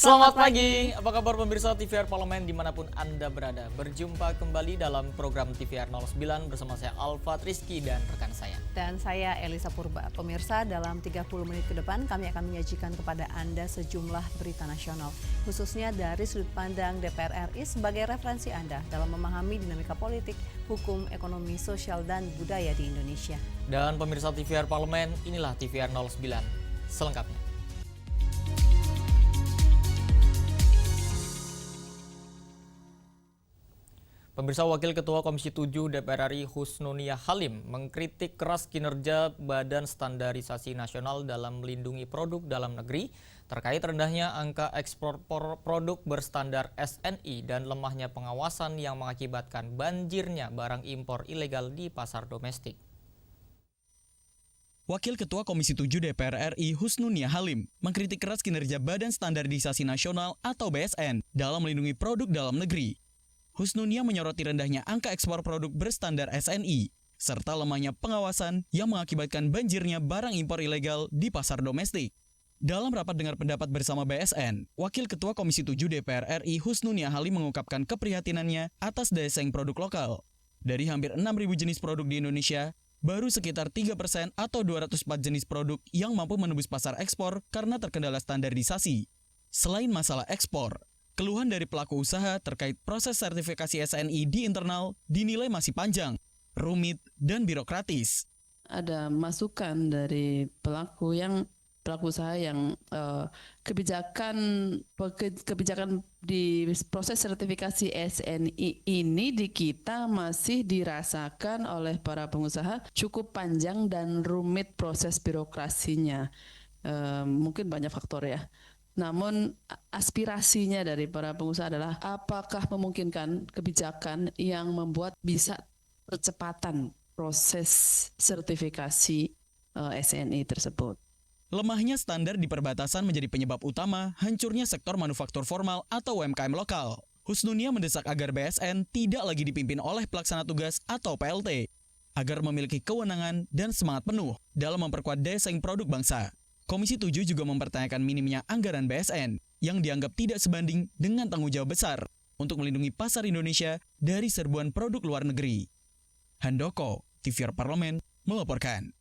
Selamat pagi, apa kabar pemirsa TVR Parlemen dimanapun Anda berada. Berjumpa kembali dalam program TVR 09 bersama saya Alfa Rizky dan rekan saya. Dan saya Elisa Purba. Pemirsa, dalam 30 menit ke depan kami akan menyajikan kepada Anda sejumlah berita nasional. Khususnya dari sudut pandang DPR RI sebagai referensi Anda dalam memahami dinamika politik, hukum, ekonomi, sosial, dan budaya di Indonesia. Dan pemirsa TVR Parlemen, inilah TVR 09 selengkapnya. Pemirsa, Wakil Ketua Komisi 7 DPR RI Husnunia Halim mengkritik keras kinerja Badan Standarisasi Nasional dalam melindungi produk dalam negeri terkait rendahnya angka ekspor produk berstandar SNI dan lemahnya pengawasan yang mengakibatkan banjirnya barang impor ilegal di pasar domestik. Wakil Ketua Komisi 7 DPR RI Husnunia Halim mengkritik keras kinerja Badan Standarisasi Nasional atau BSN dalam melindungi produk dalam negeri. Husnunia menyoroti rendahnya angka ekspor produk berstandar SNI, serta lemahnya pengawasan yang mengakibatkan banjirnya barang impor ilegal di pasar domestik. Dalam rapat dengar pendapat bersama BSN, Wakil Ketua Komisi 7 DPR RI Husnunia Halim mengungkapkan keprihatinannya atas daya saing produk lokal. Dari hampir 6.000 jenis produk di Indonesia, baru sekitar 3% atau 204 jenis produk yang mampu menembus pasar ekspor karena terkendala standarisasi. Selain masalah ekspor, keluhan dari pelaku usaha terkait proses sertifikasi SNI di internal dinilai masih panjang, rumit, dan birokratis. Ada masukan dari pelaku usaha yang kebijakan di proses sertifikasi SNI ini di kita masih dirasakan oleh para pengusaha cukup panjang dan rumit proses birokrasinya. Mungkin banyak faktor ya. Namun aspirasinya dari para pengusaha adalah apakah memungkinkan kebijakan yang membuat bisa percepatan proses sertifikasi SNI tersebut. Lemahnya standar di perbatasan menjadi penyebab utama hancurnya sektor manufaktur formal atau UMKM lokal. Husnunia mendesak agar BSN tidak lagi dipimpin oleh pelaksana tugas atau PLT, agar memiliki kewenangan dan semangat penuh dalam memperkuat daya saing produk bangsa. Komisi 7 juga mempertanyakan minimnya anggaran BSN yang dianggap tidak sebanding dengan tanggung jawab besar untuk melindungi pasar Indonesia dari serbuan produk luar negeri. Handoko, TVR Parlemen, melaporkan.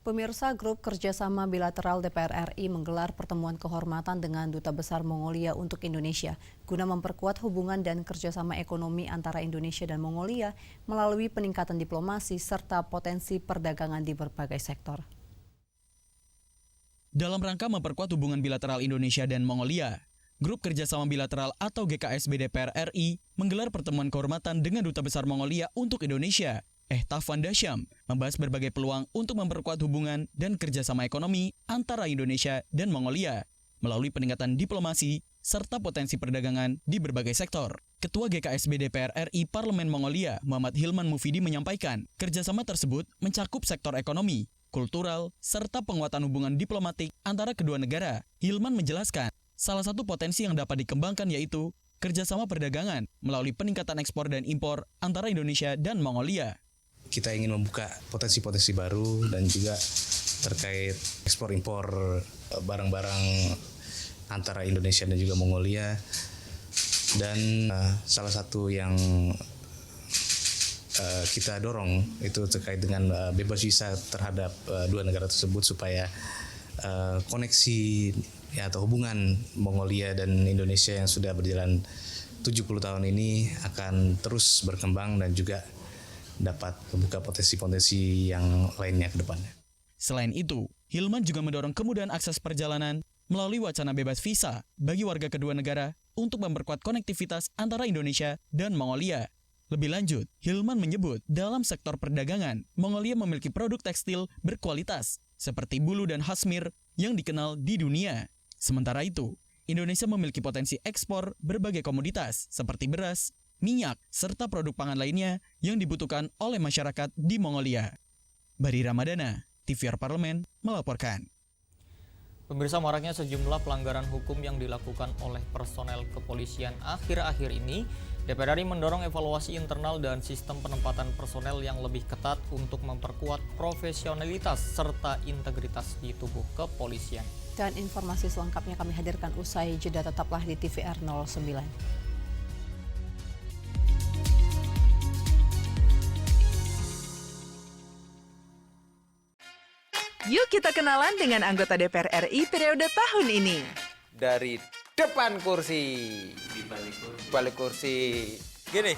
Pemirsa, Grup Kerjasama Bilateral DPR RI menggelar pertemuan kehormatan dengan Duta Besar Mongolia untuk Indonesia guna memperkuat hubungan dan kerjasama ekonomi antara Indonesia dan Mongolia melalui peningkatan diplomasi serta potensi perdagangan di berbagai sektor. Dalam rangka memperkuat hubungan bilateral Indonesia dan Mongolia, Grup Kerjasama Bilateral atau GKSB DPR RI menggelar pertemuan kehormatan dengan Duta Besar Mongolia untuk Indonesia, Ehtaf-Van Dasyam, membahas berbagai peluang untuk memperkuat hubungan dan kerjasama ekonomi antara Indonesia dan Mongolia melalui peningkatan diplomasi serta potensi perdagangan di berbagai sektor. Ketua GKSB DPR RI Parlemen Mongolia, Muhammad Hilman Mufidi menyampaikan, kerjasama tersebut mencakup sektor ekonomi, kultural, serta penguatan hubungan diplomatik antara kedua negara. Hilman menjelaskan, salah satu potensi yang dapat dikembangkan yaitu kerjasama perdagangan melalui peningkatan ekspor dan impor antara Indonesia dan Mongolia. Kita ingin membuka potensi-potensi baru dan juga terkait ekspor impor barang-barang antara Indonesia dan juga Mongolia. Dan salah satu yang kita dorong itu terkait dengan bebas visa terhadap dua negara tersebut supaya koneksi atau hubungan Mongolia dan Indonesia yang sudah berjalan 70 tahun ini akan terus berkembang dan juga dapat membuka potensi-potensi yang lainnya ke depannya. Selain itu, Hilman juga mendorong kemudahan akses perjalanan melalui wacana bebas visa bagi warga kedua negara untuk memperkuat konektivitas antara Indonesia dan Mongolia. Lebih lanjut, Hilman menyebut dalam sektor perdagangan, Mongolia memiliki produk tekstil berkualitas seperti bulu dan khasmir yang dikenal di dunia. Sementara itu, Indonesia memiliki potensi ekspor berbagai komoditas seperti beras, minyak, serta produk pangan lainnya yang dibutuhkan oleh masyarakat di Mongolia. Bari Ramadana, TVR Parlemen, melaporkan. Pemirsa, maraknya sejumlah pelanggaran hukum yang dilakukan oleh personel kepolisian akhir-akhir ini, DPR RI mendorong evaluasi internal dan sistem penempatan personel yang lebih ketat untuk memperkuat profesionalitas serta integritas di tubuh kepolisian. Dan informasi selengkapnya kami hadirkan usai jeda, tetaplah di TVR 09. Yuk kita kenalan dengan anggota DPR RI periode tahun ini. Dari depan kursi. Di balik kursi. Gini,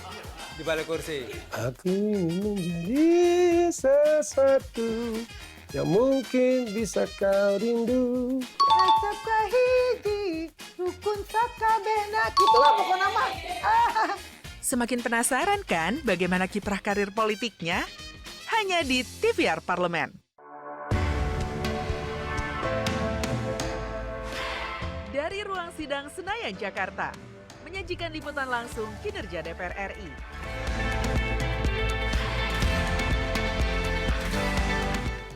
di balik kursi. Aku ingin menjadi sesuatu yang mungkin bisa kau rindu. Itulah pokok nama. Semakin penasaran kan bagaimana kiprah karir politiknya? Hanya di TVR Parlemen. Dari ruang sidang Senayan, Jakarta, menyajikan liputan langsung kinerja DPR RI.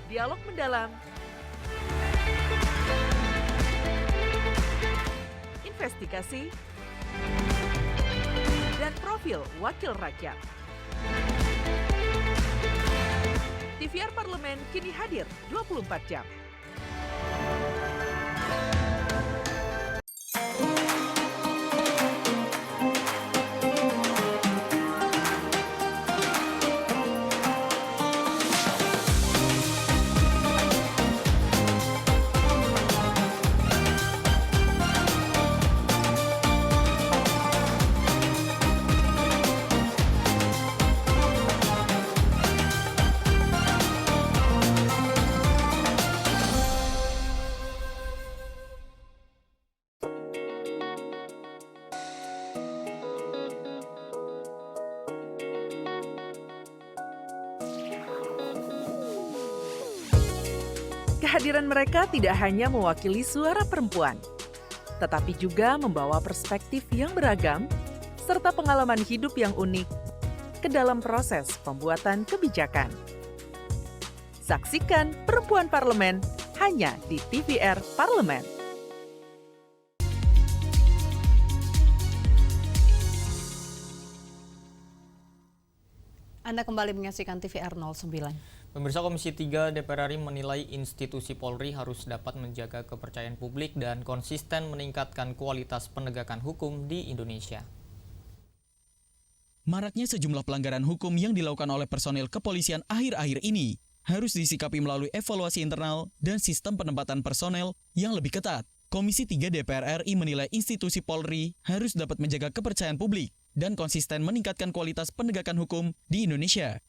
Dialog mendalam, investigasi, dan profil wakil rakyat. TVR Parlemen kini hadir 24 jam. Kehadiran mereka tidak hanya mewakili suara perempuan, tetapi juga membawa perspektif yang beragam serta pengalaman hidup yang unik ke dalam proses pembuatan kebijakan. Saksikan Perempuan Parlemen hanya di TVR Parlemen. Anda kembali menyaksikan TVR 09. Pemirsa, Komisi 3 DPR RI menilai institusi Polri harus dapat menjaga kepercayaan publik dan konsisten meningkatkan kualitas penegakan hukum di Indonesia. Maraknya sejumlah pelanggaran hukum yang dilakukan oleh personil kepolisian akhir-akhir ini harus disikapi melalui evaluasi internal dan sistem penempatan personel yang lebih ketat. Komisi 3 DPR RI menilai institusi Polri harus dapat menjaga kepercayaan publik dan konsisten meningkatkan kualitas penegakan hukum di Indonesia.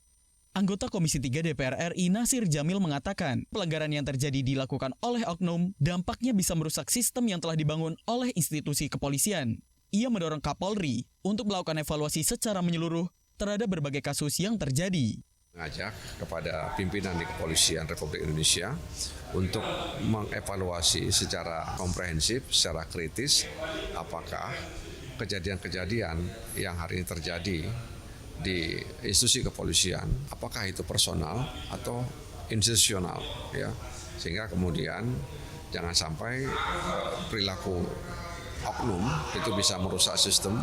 Anggota Komisi 3 DPR RI Nasir Jamil mengatakan, pelanggaran yang terjadi dilakukan oleh oknum dampaknya bisa merusak sistem yang telah dibangun oleh institusi kepolisian. Ia mendorong Kapolri untuk melakukan evaluasi secara menyeluruh terhadap berbagai kasus yang terjadi. Mengajak kepada pimpinan di Kepolisian Republik Indonesia untuk mengevaluasi secara komprehensif, secara kritis, apakah kejadian-kejadian yang hari ini terjadi di institusi kepolisian, apakah itu personal atau institusional, ya, sehingga kemudian jangan sampai perilaku oknum itu bisa merusak sistem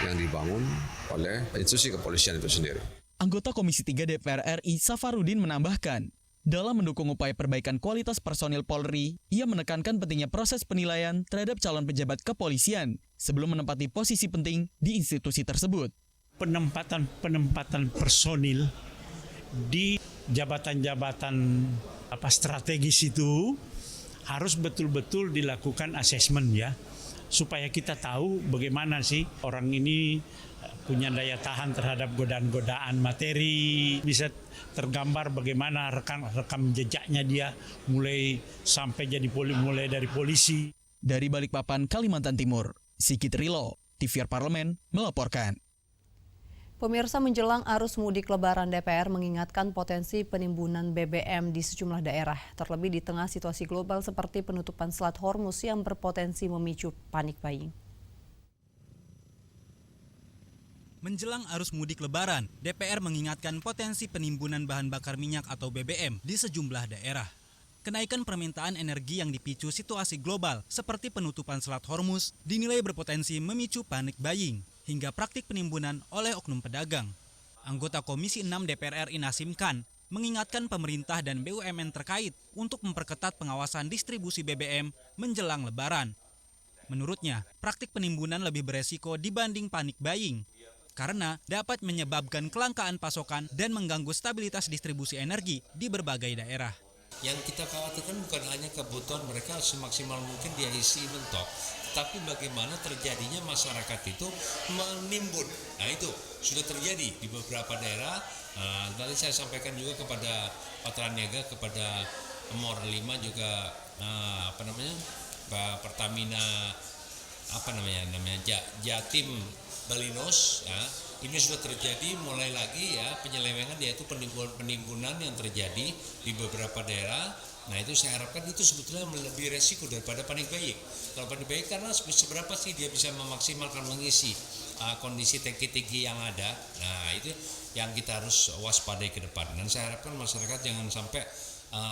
yang dibangun oleh institusi kepolisian itu sendiri. Anggota Komisi 3 DPR RI Safarudin menambahkan, dalam mendukung upaya perbaikan kualitas personil Polri, ia menekankan pentingnya proses penilaian terhadap calon pejabat kepolisian sebelum menempati posisi penting di institusi tersebut. Penempatan personil di jabatan-jabatan strategis itu harus betul-betul dilakukan asesmen, ya, supaya kita tahu bagaimana sih orang ini punya daya tahan terhadap godaan-godaan materi, bisa tergambar bagaimana rekam jejaknya dia mulai sampai jadi mulai dari polisi. Dari Balikpapan, Kalimantan Timur, Sigit Rilo, TVR Parlemen melaporkan. Pemirsa, menjelang arus mudik Lebaran, DPR mengingatkan potensi penimbunan BBM di sejumlah daerah, terlebih di tengah situasi global seperti penutupan Selat Hormuz yang berpotensi memicu panik buying. Menjelang arus mudik Lebaran, DPR mengingatkan potensi penimbunan bahan bakar minyak atau BBM di sejumlah daerah. Kenaikan permintaan energi yang dipicu situasi global seperti penutupan Selat Hormuz dinilai berpotensi memicu panic buying hingga praktik penimbunan oleh oknum pedagang. Anggota Komisi 6 DPR RI Nasim Khan mengingatkan pemerintah dan BUMN terkait untuk memperketat pengawasan distribusi BBM menjelang Lebaran. Menurutnya, praktik penimbunan lebih beresiko dibanding panic buying karena dapat menyebabkan kelangkaan pasokan dan mengganggu stabilitas distribusi energi di berbagai daerah. Yang kita khawatirkan bukan hanya kebutuhan mereka semaksimal mungkin dia isi mentok, tapi bagaimana terjadinya masyarakat itu menimbun. Nah itu sudah terjadi di beberapa daerah. Tadi saya sampaikan juga kepada Patra Niaga, kepada Mor 5 juga Pertamina Jatim Balinos ya. Ini sudah terjadi mulai lagi ya penyelewengan, yaitu penimbunan yang terjadi di beberapa daerah. Nah itu saya harapkan itu sebetulnya lebih resiko daripada panic buying. Kalau panic buying karena seberapa sih dia bisa memaksimalkan mengisi kondisi tangki-tangki yang ada. Nah itu yang kita harus waspadai ke depan. Dan saya harapkan masyarakat jangan sampai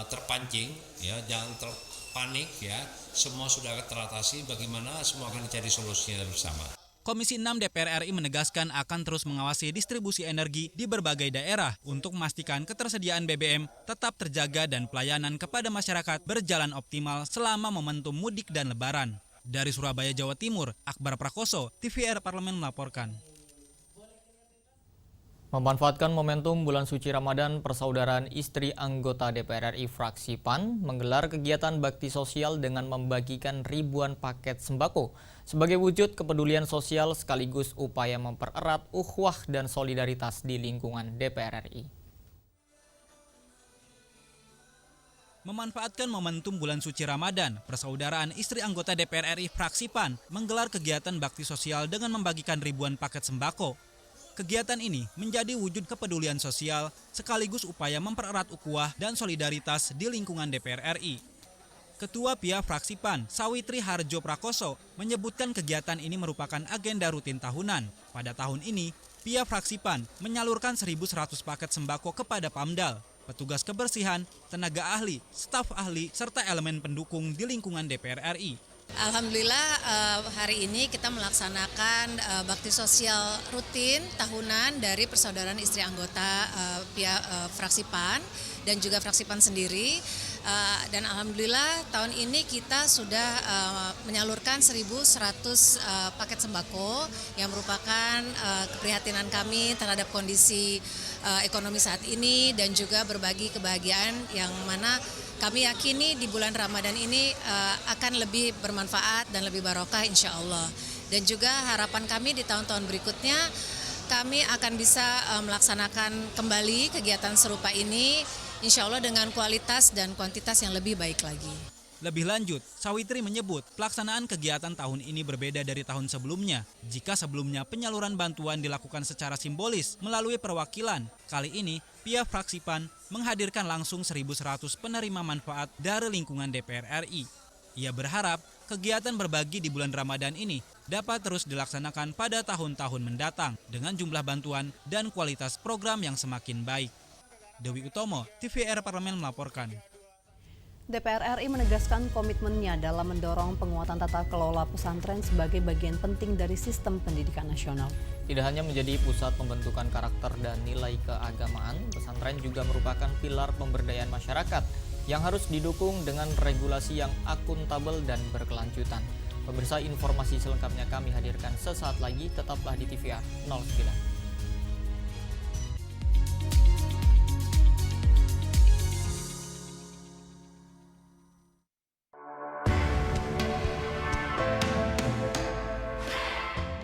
terpancing, ya, jangan terpanik, ya. Semua sudah teratasi. Bagaimana semua akan dicari solusinya bersama. Komisi 6 DPR RI menegaskan akan terus mengawasi distribusi energi di berbagai daerah untuk memastikan ketersediaan BBM tetap terjaga dan pelayanan kepada masyarakat berjalan optimal selama momentum mudik dan Lebaran. Dari Surabaya, Jawa Timur, Akbar Prakoso, TVR Parlemen melaporkan. Memanfaatkan momentum bulan suci Ramadan, Persaudaraan Istri Anggota DPR RI fraksi PAN menggelar kegiatan bakti sosial dengan membagikan ribuan paket sembako sebagai wujud kepedulian sosial sekaligus upaya mempererat ukhuwah dan solidaritas di lingkungan DPR RI. Memanfaatkan momentum bulan suci Ramadan, Persaudaraan Istri Anggota DPR RI fraksi PAN menggelar kegiatan bakti sosial dengan membagikan ribuan paket sembako. Kegiatan ini menjadi wujud kepedulian sosial sekaligus upaya mempererat ukhuwah dan solidaritas di lingkungan DPR RI. Ketua PIA fraksi PAN, Sawitri Harjo Prakoso, menyebutkan kegiatan ini merupakan agenda rutin tahunan. Pada tahun ini, PIA fraksi PAN menyalurkan 1.100 paket sembako kepada Pamdal, petugas kebersihan, tenaga ahli, staf ahli, serta elemen pendukung di lingkungan DPR RI. Alhamdulillah hari ini kita melaksanakan bakti sosial rutin tahunan dari Persaudaraan Istri Anggota PIA fraksi PAN dan juga fraksi PAN sendiri. Dan alhamdulillah tahun ini kita sudah menyalurkan 1.100 paket sembako yang merupakan keprihatinan kami terhadap kondisi ekonomi saat ini dan juga berbagi kebahagiaan yang mana kami yakini di bulan Ramadan ini akan lebih bermanfaat dan lebih barokah insya Allah. Dan juga harapan kami di tahun-tahun berikutnya kami akan bisa melaksanakan kembali kegiatan serupa ini insya Allah dengan kualitas dan kuantitas yang lebih baik lagi. Lebih lanjut, Sawitri menyebut pelaksanaan kegiatan tahun ini berbeda dari tahun sebelumnya. Jika sebelumnya penyaluran bantuan dilakukan secara simbolis melalui perwakilan, kali ini PIA fraksi PAN menghadirkan langsung 1.100 penerima manfaat dari lingkungan DPR RI. Ia berharap kegiatan berbagi di bulan Ramadan ini dapat terus dilaksanakan pada tahun-tahun mendatang dengan jumlah bantuan dan kualitas program yang semakin baik. Dewi Utomo, TVR Parlemen melaporkan. DPR RI menegaskan komitmennya dalam mendorong penguatan tata kelola pesantren sebagai bagian penting dari sistem pendidikan nasional. Tidak hanya menjadi pusat pembentukan karakter dan nilai keagamaan, pesantren juga merupakan pilar pemberdayaan masyarakat yang harus didukung dengan regulasi yang akuntabel dan berkelanjutan. Pemirsa, informasi selengkapnya kami hadirkan sesaat lagi, tetaplah di TVR 09.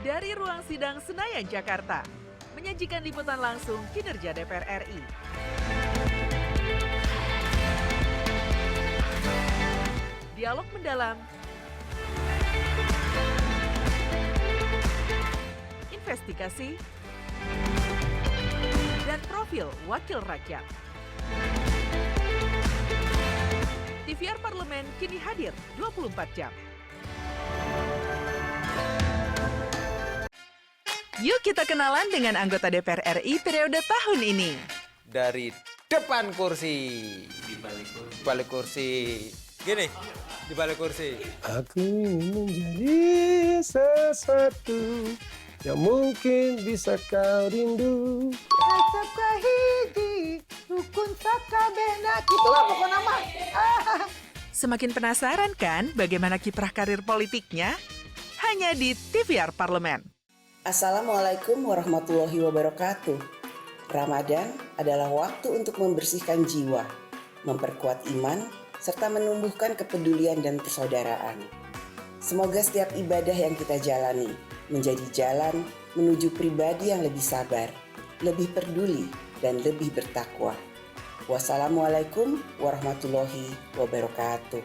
Dari Ruang Sidang Senayan, Jakarta, menyajikan liputan langsung kinerja DPR RI. Dialog mendalam, investigasi, dan profil wakil rakyat. TVR Parlemen kini hadir 24 jam. Yuk kita kenalan dengan anggota DPR RI periode tahun ini. Dari depan kursi. Di balik kursi. Gini, di balik kursi. Aku ingin menjadi sesuatu yang mungkin bisa kau rindu. Acap kahiji, rukun sakabena, gitulah pokok nama. Semakin penasaran kan bagaimana kiprah karir politiknya? Hanya di TVR Parlemen. Assalamualaikum warahmatullahi wabarakatuh. Ramadan adalah waktu untuk membersihkan jiwa, memperkuat iman, serta menumbuhkan kepedulian dan persaudaraan. Semoga setiap ibadah yang kita jalani menjadi jalan menuju pribadi yang lebih sabar, lebih peduli, dan lebih bertakwa. Wassalamualaikum warahmatullahi wabarakatuh.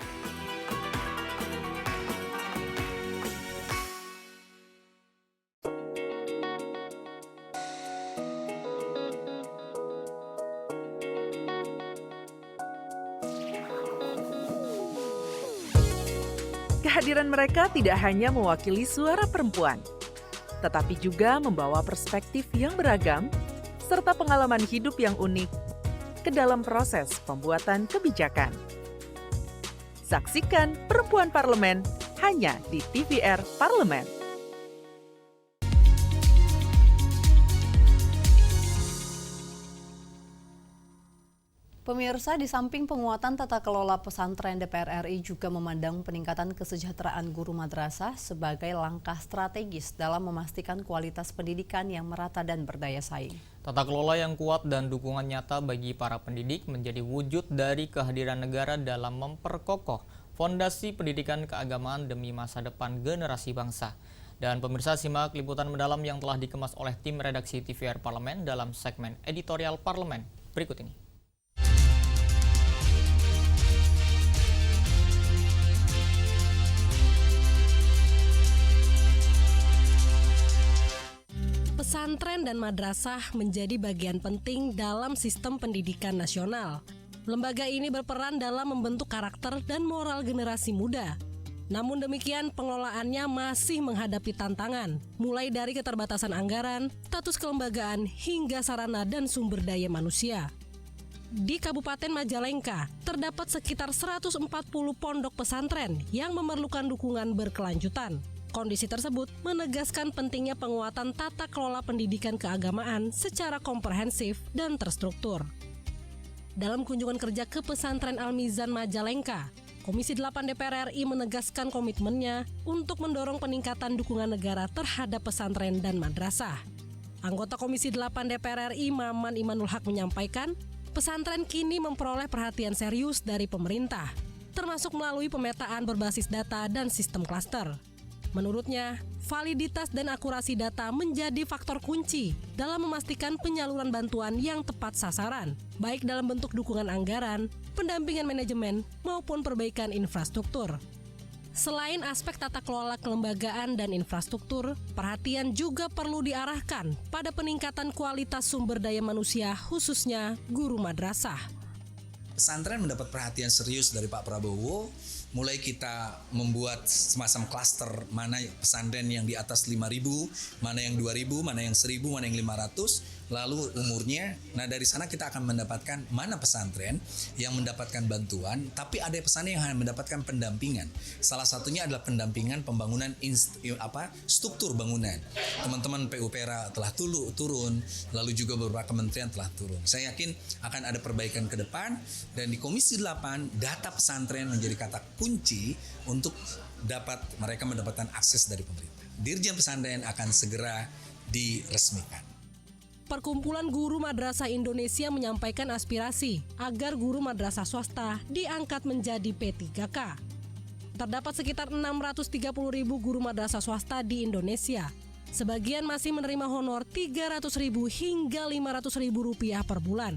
Kehadiran mereka tidak hanya mewakili suara perempuan, tetapi juga membawa perspektif yang beragam serta pengalaman hidup yang unik ke dalam proses pembuatan kebijakan. Saksikan Perempuan Parlemen hanya di TVR Parlemen. Pemirsa, di samping penguatan tata kelola pesantren, DPR RI juga memandang peningkatan kesejahteraan guru madrasah sebagai langkah strategis dalam memastikan kualitas pendidikan yang merata dan berdaya saing. Tata kelola yang kuat dan dukungan nyata bagi para pendidik menjadi wujud dari kehadiran negara dalam memperkokoh fondasi pendidikan keagamaan demi masa depan generasi bangsa. Dan pemirsa, simak liputan mendalam yang telah dikemas oleh tim redaksi TVR Parlemen dalam segmen editorial Parlemen berikut ini. Pesantren dan madrasah menjadi bagian penting dalam sistem pendidikan nasional. Lembaga ini berperan dalam membentuk karakter dan moral generasi muda. Namun demikian, pengelolaannya masih menghadapi tantangan, mulai dari keterbatasan anggaran, status kelembagaan, hingga sarana dan sumber daya manusia. Di Kabupaten Majalengka, terdapat sekitar 140 pondok pesantren yang memerlukan dukungan berkelanjutan. Kondisi tersebut menegaskan pentingnya penguatan tata kelola pendidikan keagamaan secara komprehensif dan terstruktur. Dalam kunjungan kerja ke pesantren Al-Mizan Majalengka, Komisi 8 DPR RI menegaskan komitmennya untuk mendorong peningkatan dukungan negara terhadap pesantren dan madrasah. Anggota Komisi 8 DPR RI Maman Imanul Haq menyampaikan, pesantren kini memperoleh perhatian serius dari pemerintah, termasuk melalui pemetaan berbasis data dan sistem klaster. Menurutnya, validitas dan akurasi data menjadi faktor kunci dalam memastikan penyaluran bantuan yang tepat sasaran, baik dalam bentuk dukungan anggaran, pendampingan manajemen, maupun perbaikan infrastruktur. Selain aspek tata kelola kelembagaan dan infrastruktur, perhatian juga perlu diarahkan pada peningkatan kualitas sumber daya manusia, khususnya guru madrasah. Pesantren mendapat perhatian serius dari Pak Prabowo. Mulai kita membuat semacam klaster, mana pesantren yang di atas 5.000, mana yang 2.000, mana yang 1.000, mana yang 500, lalu umurnya. Nah dari sana kita akan mendapatkan mana pesantren yang mendapatkan bantuan, tapi ada pesantren yang hanya mendapatkan pendampingan. Salah satunya adalah pendampingan pembangunan struktur bangunan. Teman-teman PUPera telah turun, lalu juga beberapa kementerian telah turun. Saya yakin akan ada perbaikan ke depan, dan di Komisi 8 data pesantren menjadi kata kunci untuk mereka mendapatkan akses dari pemerintah. Dirjen Pesantren akan segera diresmikan. Perkumpulan Guru Madrasah Indonesia menyampaikan aspirasi agar guru madrasah swasta diangkat menjadi P3K. Terdapat sekitar 630.000 guru madrasah swasta di Indonesia. Sebagian masih menerima honor Rp300.000 hingga Rp500.000 per bulan.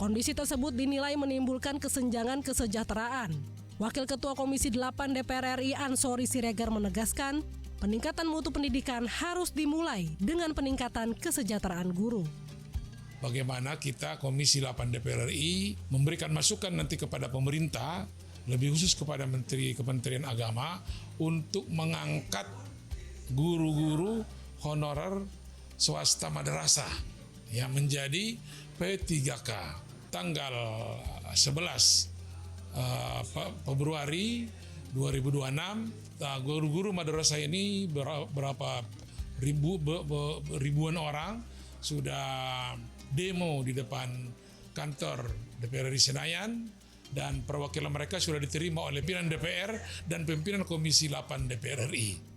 Kondisi tersebut dinilai menimbulkan kesenjangan kesejahteraan. Wakil Ketua Komisi 8 DPR RI Ansori Siregar menegaskan, peningkatan mutu pendidikan harus dimulai dengan peningkatan kesejahteraan guru. Bagaimana kita Komisi 8 DPR RI memberikan masukan nanti kepada pemerintah, lebih khusus kepada Kementerian Agama, untuk mengangkat guru-guru honorer swasta madrasah yang menjadi P3K. tanggal 11 Februari 2026, guru-guru madrasah ini berapa ribuan orang sudah demo di depan kantor DPR RI Senayan, dan perwakilan mereka sudah diterima oleh pimpinan DPR dan pimpinan Komisi 8 DPR RI.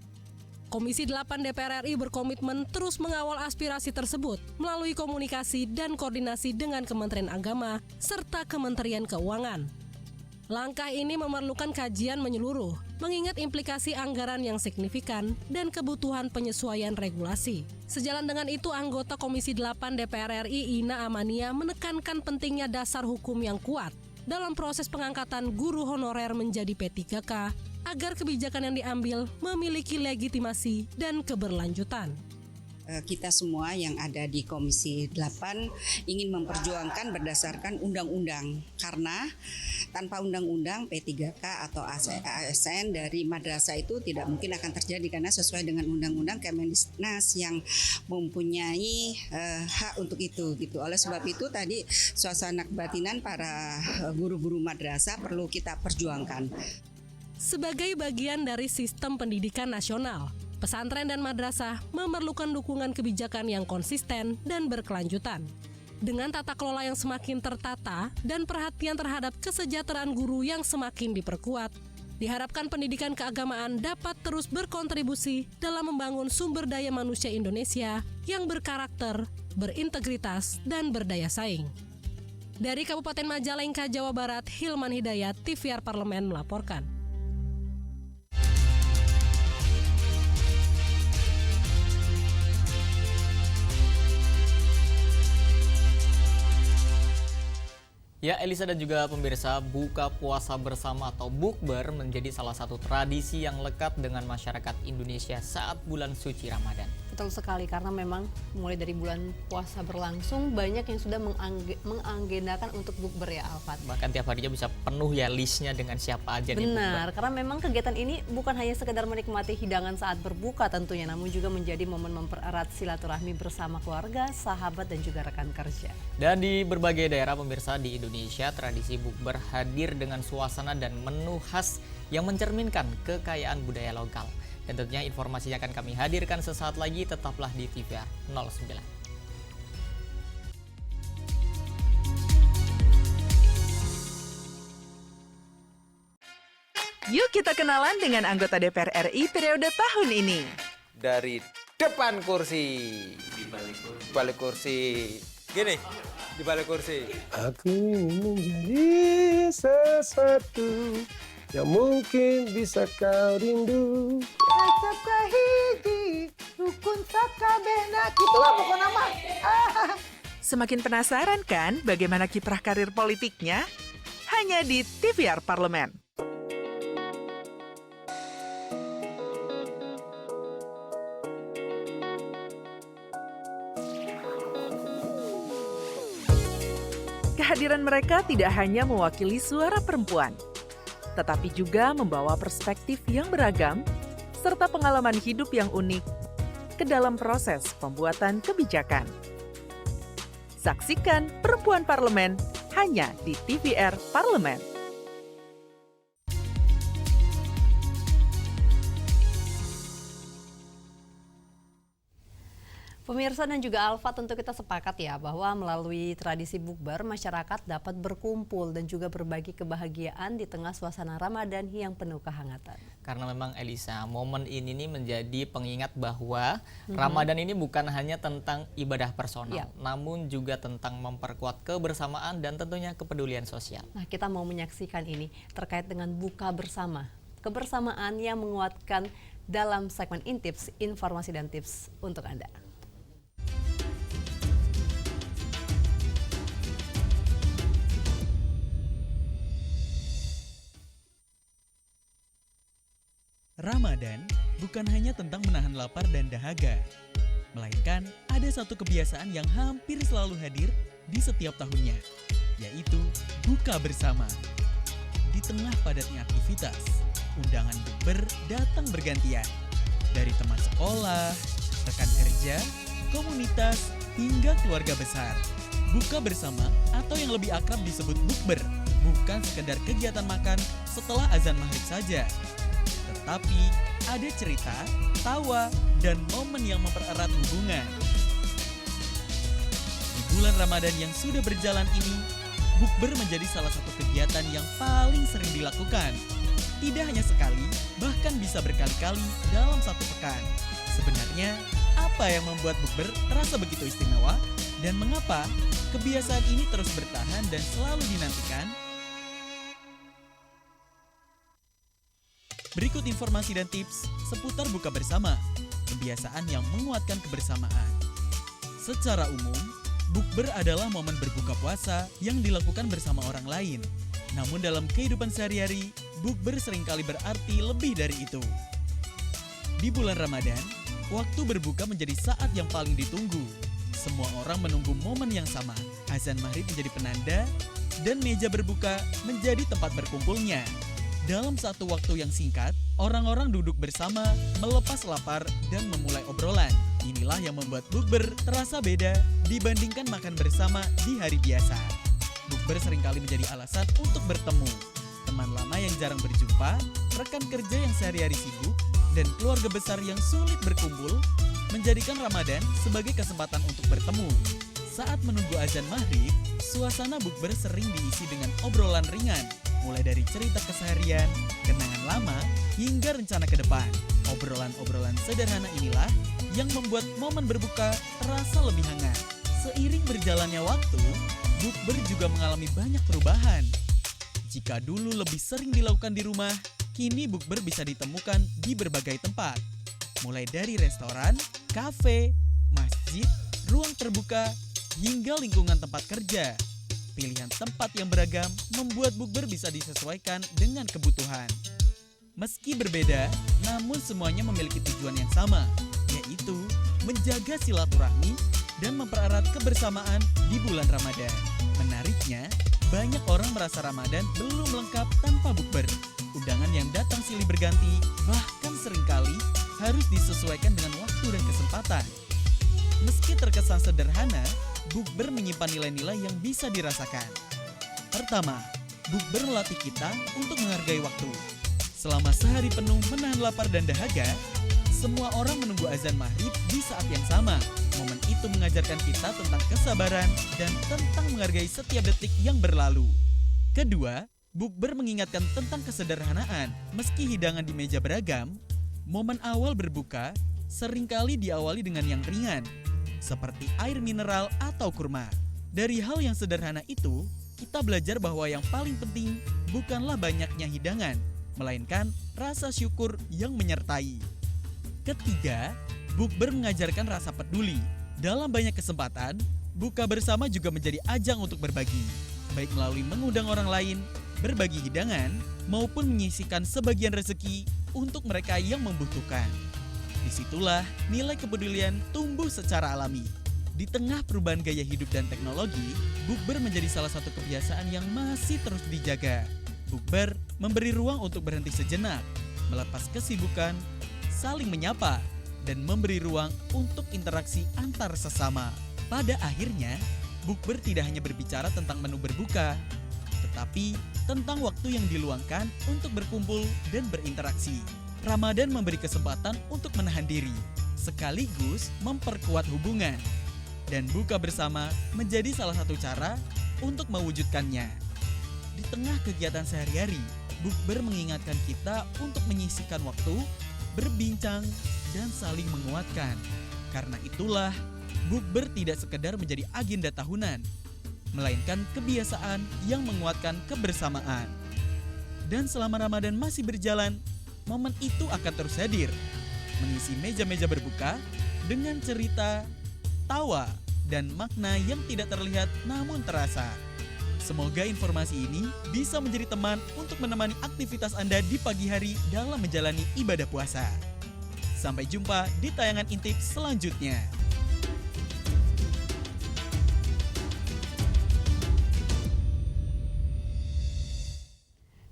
Komisi 8 DPR RI berkomitmen terus mengawal aspirasi tersebut melalui komunikasi dan koordinasi dengan Kementerian Agama serta Kementerian Keuangan. Langkah ini memerlukan kajian menyeluruh, mengingat implikasi anggaran yang signifikan dan kebutuhan penyesuaian regulasi. Sejalan dengan itu, anggota Komisi 8 DPR RI Ina Amania menekankan pentingnya dasar hukum yang kuat dalam proses pengangkatan guru honorer menjadi P3K agar kebijakan yang diambil memiliki legitimasi dan keberlanjutan. Kita semua yang ada di Komisi 8 ingin memperjuangkan berdasarkan undang-undang, karena tanpa undang-undang P3K atau ASN dari madrasah itu tidak mungkin akan terjadi, karena sesuai dengan undang-undang Kemendiknas yang mempunyai hak untuk itu gitu. Oleh sebab itu tadi suasana kebatinan para guru-guru madrasah perlu kita perjuangkan. Sebagai bagian dari sistem pendidikan nasional, pesantren dan madrasah memerlukan dukungan kebijakan yang konsisten dan berkelanjutan. Dengan tata kelola yang semakin tertata dan perhatian terhadap kesejahteraan guru yang semakin diperkuat, diharapkan pendidikan keagamaan dapat terus berkontribusi dalam membangun sumber daya manusia Indonesia yang berkarakter, berintegritas, dan berdaya saing. Dari Kabupaten Majalengka, Jawa Barat, Hilman Hidayat, TVR Parlemen melaporkan. Ya, Elisa dan juga pemirsa, buka puasa bersama atau bukber menjadi salah satu tradisi yang lekat dengan masyarakat Indonesia saat bulan suci Ramadan. Betul sekali, karena memang mulai dari bulan puasa berlangsung banyak yang sudah mengagendakan untuk bukber ya, Alfat. Bahkan tiap harinya bisa penuh ya listnya dengan siapa aja nih bukber. Benar, karena memang kegiatan ini bukan hanya sekedar menikmati hidangan saat berbuka tentunya, namun juga menjadi momen mempererat silaturahmi bersama keluarga, sahabat, dan juga rekan kerja. Dan di berbagai daerah pemirsa di Indonesia, tradisi bukber hadir dengan suasana dan menu khas yang mencerminkan kekayaan budaya lokal. Dan tentunya informasinya akan kami hadirkan sesaat lagi, tetaplah di TVR 09. Yuk kita kenalan dengan anggota DPR RI periode tahun ini. Dari depan kursi, di balik kursi. Gini, di balik kursi. Aku ingin menjadi sesuatu yang mungkin bisa kau rindu. Acap kahiji, rukun sakabena. Gitulah pokoknya mah. Semakin penasaran kan bagaimana kiprah karir politiknya? Hanya di TVR Parlemen. Kehadiran mereka tidak hanya mewakili suara perempuan, tetapi juga membawa perspektif yang beragam serta pengalaman hidup yang unik ke dalam proses pembuatan kebijakan. Saksikan Perempuan Parlemen hanya di TVR Parlemen. Pemirsa dan juga Alfa, tentu kita sepakat ya bahwa melalui tradisi bukber masyarakat dapat berkumpul dan juga berbagi kebahagiaan di tengah suasana Ramadan yang penuh kehangatan. Karena memang Elisa, momen ini nih menjadi pengingat bahwa Ramadan ini bukan hanya tentang ibadah personal, namun juga tentang memperkuat kebersamaan dan tentunya kepedulian sosial. Nah, kita mau menyaksikan ini terkait dengan buka bersama, kebersamaan yang menguatkan dalam segmen Intips, informasi dan tips untuk Anda. Ramadan bukan hanya tentang menahan lapar dan dahaga, melainkan ada satu kebiasaan yang hampir selalu hadir di setiap tahunnya, yaitu buka bersama. Di tengah padatnya aktivitas, undangan bukber datang bergantian. Dari teman sekolah, rekan kerja, komunitas, hingga keluarga besar. Buka bersama atau yang lebih akrab disebut bukber bukan sekedar kegiatan makan setelah azan maghrib saja. Tetapi ada cerita, tawa, dan momen yang mempererat hubungan. Di bulan Ramadan yang sudah berjalan ini, bukber menjadi salah satu kegiatan yang paling sering dilakukan. Tidak hanya sekali, bahkan bisa berkali-kali dalam satu pekan. Sebenarnya, apa yang membuat bukber terasa begitu istimewa? Dan mengapa kebiasaan ini terus bertahan dan selalu dinantikan? Berikut informasi dan tips seputar buka bersama, kebiasaan yang menguatkan kebersamaan. Secara umum, bukber adalah momen berbuka puasa yang dilakukan bersama orang lain. Namun dalam kehidupan sehari-hari, bukber seringkali berarti lebih dari itu. Di bulan Ramadan, waktu berbuka menjadi saat yang paling ditunggu. Semua orang menunggu momen yang sama. Azan maghrib menjadi penanda, dan meja berbuka menjadi tempat berkumpulnya. Dalam satu waktu yang singkat, orang-orang duduk bersama, melepas lapar, dan memulai obrolan. Inilah yang membuat bukber terasa beda dibandingkan makan bersama di hari biasa. Bukber seringkali menjadi alasan untuk bertemu. Teman lama yang jarang berjumpa, rekan kerja yang sehari-hari sibuk, dan keluarga besar yang sulit berkumpul, menjadikan Ramadan sebagai kesempatan untuk bertemu. Saat menunggu azan maghrib, suasana bukber sering diisi dengan obrolan ringan, mulai dari cerita keseharian, kenangan lama, hingga rencana ke depan. Obrolan-obrolan sederhana inilah yang membuat momen berbuka terasa lebih hangat. Seiring berjalannya waktu, bukber juga mengalami banyak perubahan. Jika dulu lebih sering dilakukan di rumah, kini bukber bisa ditemukan di berbagai tempat. Mulai dari restoran, kafe, masjid, ruang terbuka, hingga lingkungan tempat kerja. Pilihan tempat yang beragam membuat bukber bisa disesuaikan dengan kebutuhan. Meski berbeda, namun semuanya memiliki tujuan yang sama, yaitu menjaga silaturahmi dan mempererat kebersamaan di bulan Ramadan. Menariknya, banyak orang merasa Ramadan belum lengkap tanpa bukber. Undangan yang datang silih berganti, bahkan seringkali harus disesuaikan dengan waktu dan kesempatan. Meski terkesan sederhana, bukber menyimpan nilai-nilai yang bisa dirasakan. Pertama, bukber melatih kita untuk menghargai waktu. Selama sehari penuh menahan lapar dan dahaga, semua orang menunggu azan maghrib di saat yang sama. Momen itu mengajarkan kita tentang kesabaran dan tentang menghargai setiap detik yang berlalu. Kedua, bukber mengingatkan tentang kesederhanaan. Meski hidangan di meja beragam, momen awal berbuka seringkali diawali dengan yang ringan, seperti air mineral atau kurma. Dari hal yang sederhana itu, kita belajar bahwa yang paling penting bukanlah banyaknya hidangan, melainkan rasa syukur yang menyertai. Ketiga, bukber mengajarkan rasa peduli. Dalam banyak kesempatan, buka bersama juga menjadi ajang untuk berbagi, baik melalui mengundang orang lain, berbagi hidangan, maupun menyisihkan sebagian rezeki untuk mereka yang membutuhkan. Disitulah nilai kepedulian tumbuh secara alami. Di tengah perubahan gaya hidup dan teknologi, bukber menjadi salah satu kebiasaan yang masih terus dijaga. Bukber memberi ruang untuk berhenti sejenak, melepas kesibukan, saling menyapa, dan memberi ruang untuk interaksi antar sesama. Pada akhirnya, bukber tidak hanya berbicara tentang menu berbuka, tetapi tentang waktu yang diluangkan untuk berkumpul dan berinteraksi. Ramadan memberi kesempatan untuk menahan diri, sekaligus memperkuat hubungan. Dan buka bersama menjadi salah satu cara untuk mewujudkannya. Di tengah kegiatan sehari-hari, bukber mengingatkan kita untuk menyisihkan waktu, berbincang, dan saling menguatkan. Karena itulah, bukber tidak sekedar menjadi agenda tahunan, melainkan kebiasaan yang menguatkan kebersamaan. Dan selama Ramadan masih berjalan, momen itu akan terus hadir, mengisi meja-meja berbuka dengan cerita, tawa, dan makna yang tidak terlihat namun terasa. Semoga informasi ini bisa menjadi teman untuk menemani aktivitas Anda di pagi hari dalam menjalani ibadah puasa. Sampai jumpa di tayangan Intip selanjutnya.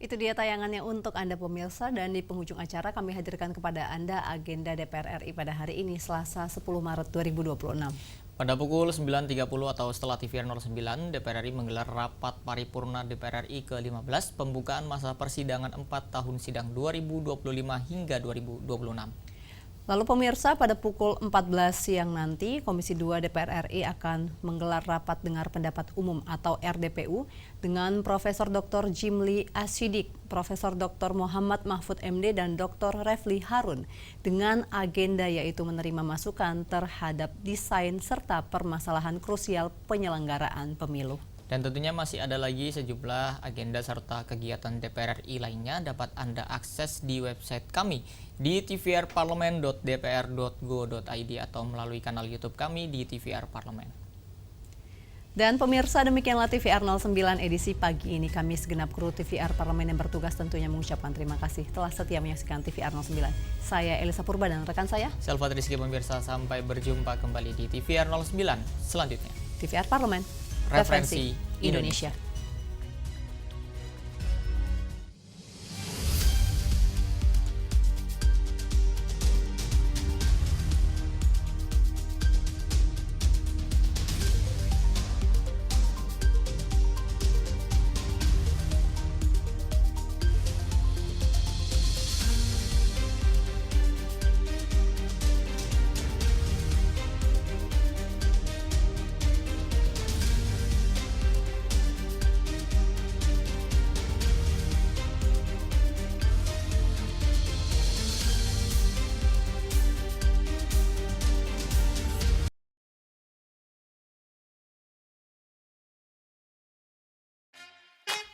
Itu dia tayangannya untuk Anda pemirsa, dan di penghujung acara kami hadirkan kepada Anda agenda DPR RI pada hari ini Selasa 10 Maret 2026. Pada pukul 9.30 atau setelah TVR 09, DPR RI menggelar rapat paripurna DPR RI ke-15 pembukaan masa persidangan 4 tahun sidang 2025 hingga 2026. Lalu pemirsa, pada pukul 14 siang nanti, Komisi 2 DPR RI akan menggelar rapat dengar pendapat umum atau RDPU dengan Profesor Dr. Jimli Asyidik, Profesor Dr. Muhammad Mahfud MD, dan Dr. Refli Harun dengan agenda yaitu menerima masukan terhadap desain serta permasalahan krusial penyelenggaraan pemilu. Dan tentunya masih ada lagi sejumlah agenda serta kegiatan DPR RI lainnya dapat Anda akses di website kami di tvrparlemen.dpr.go.id atau melalui kanal YouTube kami di TVR Parlemen. Dan pemirsa, demikianlah TVR 09 edisi pagi ini. Kami segenap kru TVR Parlemen yang bertugas tentunya mengucapkan terima kasih telah setia menyaksikan TVR 09. Saya Elisa Purba dan rekan saya Selva Rizky. Pemirsa, sampai berjumpa kembali di TVR 09 selanjutnya. TVR Parlemen, referensi Indonesia.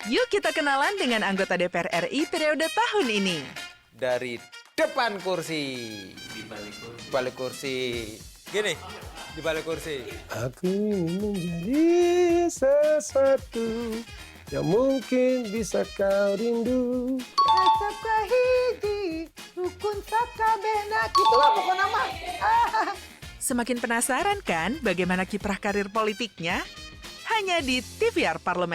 Yuk kita kenalan dengan anggota DPR RI periode tahun ini. Dari depan kursi. Di balik kursi. Gini, di balik kursi. Aku ingin menjadi sesuatu yang mungkin bisa kau rindu. Acap kahiji, rukun sakabehna. Gitulah pokoknya mah. Semakin penasaran kan bagaimana kiprah karir politiknya? Hanya di TVR Parlemen.